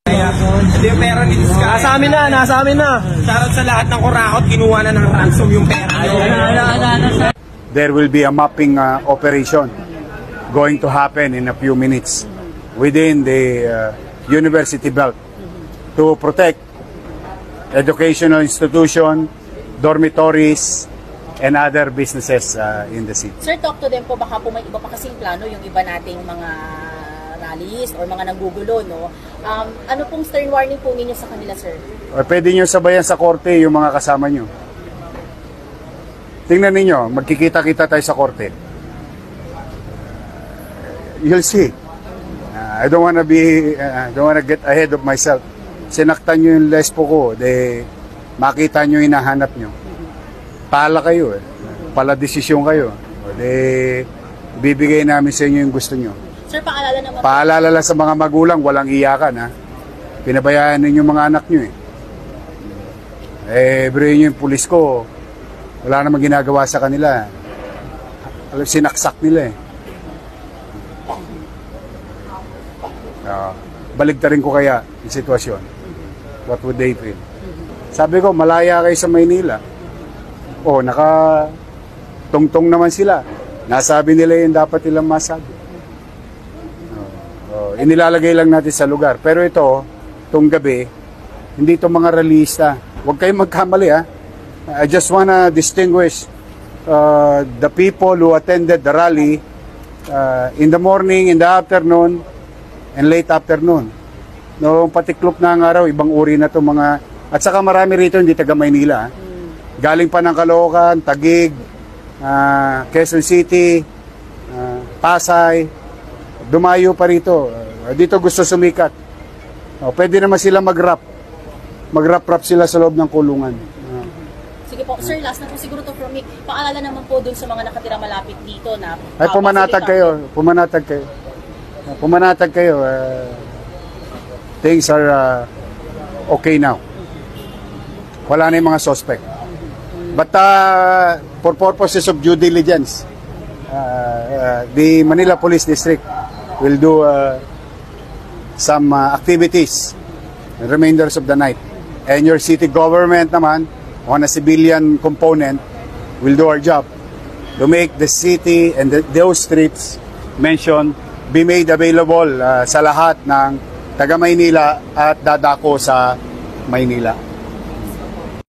Ito yung pera ni Diskaya. Nasa amin na, nasa amin na. Shoutout sa lahat ng kurakot, kinuha na ng ransom yung pera. There will be a mapping operation going to happen in a few minutes within the university belt to protect educational institution, dormitories, and other businesses in the city. Sir, talk to them po, baka po may iba pa kasing plano yung iba nating mga rallies or mga nanggugulo, no? Ano pong stern warning po ninyo sa kanila, sir? Pwede nyo sabayan sa korte yung mga kasama nyo. Tingnan ninyo, magkikita-kita tayo sa korte. You'll see. I don't wanna get ahead of myself. Sinaktan nyo yung lespo ko, makita nyo yung hinahanap nyo. Pala kayo pala desisyon kayo. Bibigay namin sa inyo yung gusto nyo. Sir, paalala naman. Paalala lang sa mga magulang, walang iyakan ha. Pinabayaan ninyo mga anak nyo Bro nyo yung pulis ko, wala namang ginagawa sa kanila. Sinaksak nila baligtarin ko kaya yung sitwasyon. What would they feel? Sabi ko, malaya kayo sa Maynila. Naka-tungtong naman sila. Nasabi nila yung dapat nilang masabi. Inilalagay lang natin sa lugar. Pero itong gabi, hindi ito mga realista. Huwag kayong magkamali I just wanna distinguish the people who attended the rally in the morning, in the afternoon, and late afternoon. Noong patiklop na ang araw, ibang uri na itong mga... At saka marami rito, hindi taga Maynila. Galing pa ng Caloocan, Taguig, Quezon City, Pasay. Dumayo pa rito. Dito gusto sumikat. Pwede naman sila mag-rap. Mag-rap-rap sila sa loob ng kulungan. Sige po, sir, last na po siguro to from me. Paalala naman po dun sa mga nakatira malapit dito na... Ay, pumanatag kayo. Pumanatag kayo. Things are okay now. Wala na yung mga suspect. But for purposes of due diligence, the Manila Police District will do some activities the remainders of the night. And your city government naman, on a civilian component, will do our job to make the city and those streets mentioned be made available sa lahat ng taga Maynila at dadako sa Maynila.